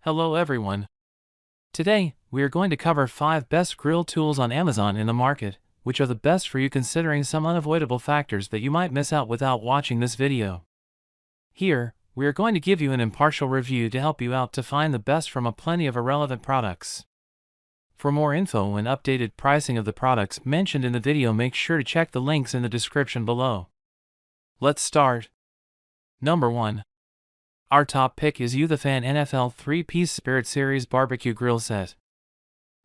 Hello everyone. Today, we are going to cover 5 best grill tools on Amazon in the market, which are the best for you considering some unavoidable factors that you might miss out without watching this video. Here, we are going to give you an impartial review to help you out to find the best from a plenty of irrelevant products. For more info and updated pricing of the products mentioned in the video, make sure to check the links in the description below. Let's start. Number 1. Our top pick is UTheFan NFL 3-Piece Spirit Series Barbecue Grill Set.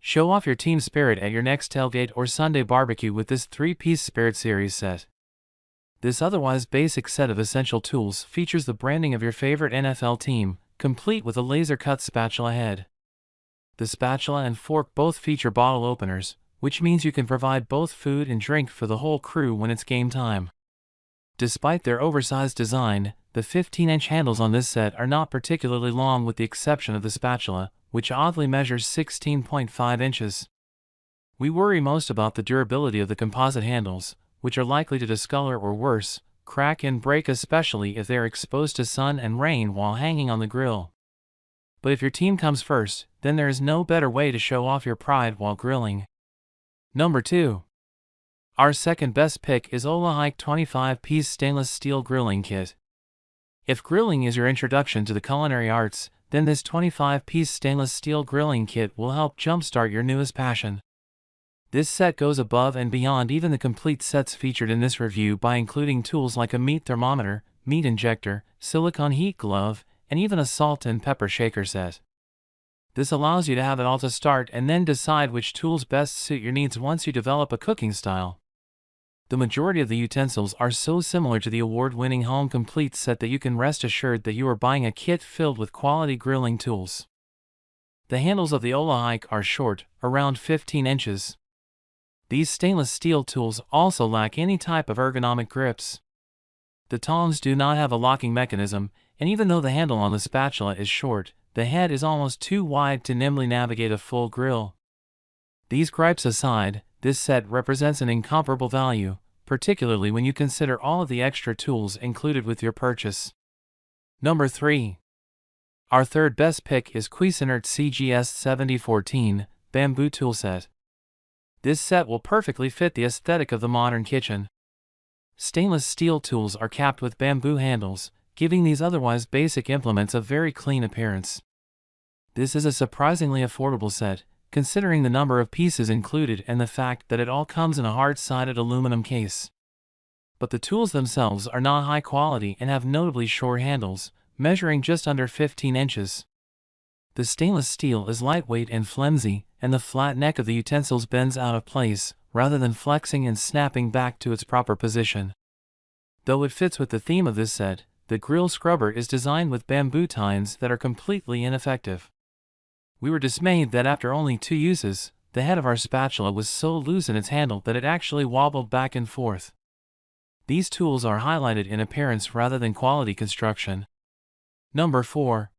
Show off your team spirit at your next tailgate or Sunday barbecue with this 3-piece Spirit Series set. This otherwise basic set of essential tools features the branding of your favorite NFL team, complete with a laser-cut spatula head. The spatula and fork both feature bottle openers, which means you can provide both food and drink for the whole crew when it's game time. Despite their oversized design, the 15-inch handles on this set are not particularly long with the exception of the spatula, which oddly measures 16.5 inches. We worry most about the durability of the composite handles, which are likely to discolor or worse, crack and break, especially if they are exposed to sun and rain while hanging on the grill. But if your team comes first, then there is no better way to show off your pride while grilling. Number 2. Our second best pick is Ola Hike 25-Piece Stainless Steel Grilling Kit. If grilling is your introduction to the culinary arts, then this 25-piece stainless steel grilling kit will help jumpstart your newest passion. This set goes above and beyond even the complete sets featured in this review by including tools like a meat thermometer, meat injector, silicone heat glove, and even a salt and pepper shaker set. This allows you to have it all to start and then decide which tools best suit your needs once you develop a cooking style. The majority of the utensils are so similar to the award-winning Home Complete set that you can rest assured that you are buying a kit filled with quality grilling tools. The handles of the Ola Hike are short, around 15 inches. These stainless steel tools also lack any type of ergonomic grips. The tongs do not have a locking mechanism, and even though the handle on the spatula is short, the head is almost too wide to nimbly navigate a full grill. These gripes aside, this set represents an incomparable value, particularly when you consider all of the extra tools included with your purchase. Number 3. Our third best pick is Cuisinart CGS 7014 Bamboo Tool Set. This set will perfectly fit the aesthetic of the modern kitchen. Stainless steel tools are capped with bamboo handles, giving these otherwise basic implements a very clean appearance. This is a surprisingly affordable set, considering the number of pieces included and the fact that it all comes in a hard-sided aluminum case. But the tools themselves are not high quality and have notably short handles, measuring just under 15 inches. The stainless steel is lightweight and flimsy, and the flat neck of the utensils bends out of place, rather than flexing and snapping back to its proper position. Though it fits with the theme of this set, the grill scrubber is designed with bamboo tines that are completely ineffective. We were dismayed that after only 2 uses, the head of our spatula was so loose in its handle that it actually wobbled back and forth. These tools are highlighted in appearance rather than quality construction. Number 4.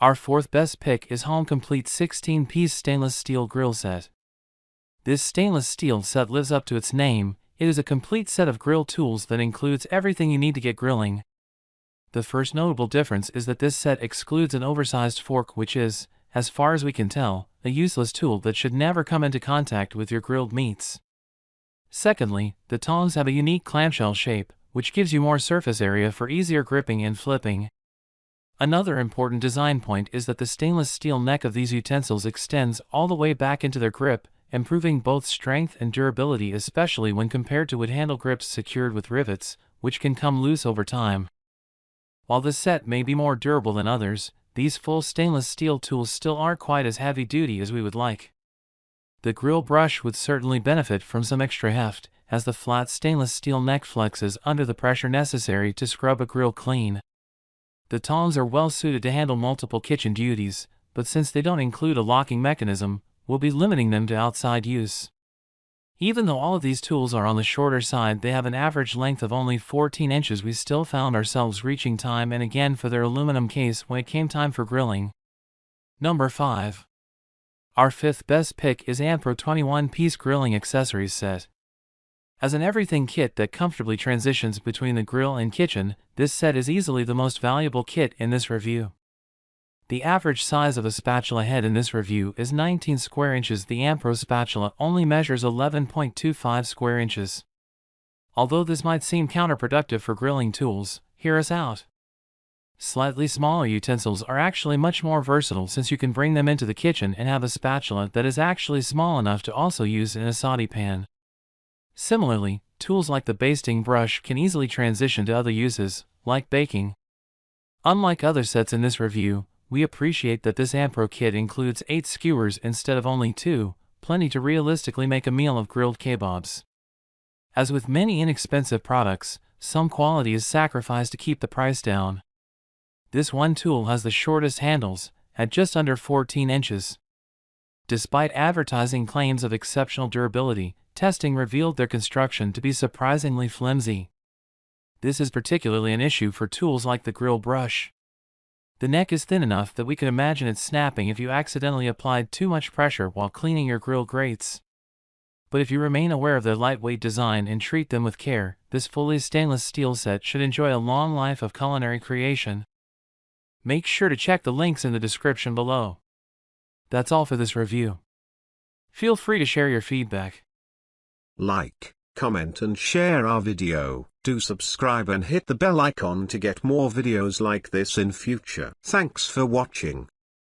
Our fourth best pick is Home Complete 16-Piece Stainless Steel Grill Set. This stainless steel set lives up to its name. It is a complete set of grill tools that includes everything you need to get grilling. The first notable difference is that this set excludes an oversized fork, which is, as far as we can tell, a useless tool that should never come into contact with your grilled meats. Secondly, the tongs have a unique clamshell shape, which gives you more surface area for easier gripping and flipping. Another important design point is that the stainless steel neck of these utensils extends all the way back into their grip, improving both strength and durability, especially when compared to wood handle grips secured with rivets, which can come loose over time. While this set may be more durable than others, these full stainless steel tools still aren't quite as heavy-duty as we would like. The grill brush would certainly benefit from some extra heft, as the flat stainless steel neck flexes under the pressure necessary to scrub a grill clean. The tongs are well suited to handle multiple kitchen duties, but since they don't include a locking mechanism, we'll be limiting them to outside use. Even though all of these tools are on the shorter side, they have an average length of only 14 inches. We still found ourselves reaching time and again for their aluminum case when it came time for grilling. Number 5. Our fifth best pick is Anpro 21-Piece Grilling Accessories Set. As an everything kit that comfortably transitions between the grill and kitchen, this set is easily the most valuable kit in this review. The average size of a spatula head in this review is 19 square inches. The Ampro spatula only measures 11.25 square inches. Although this might seem counterproductive for grilling tools, hear us out. Slightly smaller utensils are actually much more versatile since you can bring them into the kitchen and have a spatula that is actually small enough to also use in a saute pan. Similarly, tools like the basting brush can easily transition to other uses, like baking. Unlike other sets in this review, we appreciate that this Ampro kit includes 8 skewers instead of only 2, plenty to realistically make a meal of grilled kebabs. As with many inexpensive products, some quality is sacrificed to keep the price down. This one tool has the shortest handles, at just under 14 inches. Despite advertising claims of exceptional durability, testing revealed their construction to be surprisingly flimsy. This is particularly an issue for tools like the grill brush. The neck is thin enough that we can imagine it snapping if you accidentally applied too much pressure while cleaning your grill grates. But if you remain aware of their lightweight design and treat them with care, this fully stainless steel set should enjoy a long life of culinary creation. Make sure to check the links in the description below. That's all for this review. Feel free to share your feedback. Like, comment and share our video. Do subscribe and hit the bell icon to get more videos like this in future. Thanks for watching.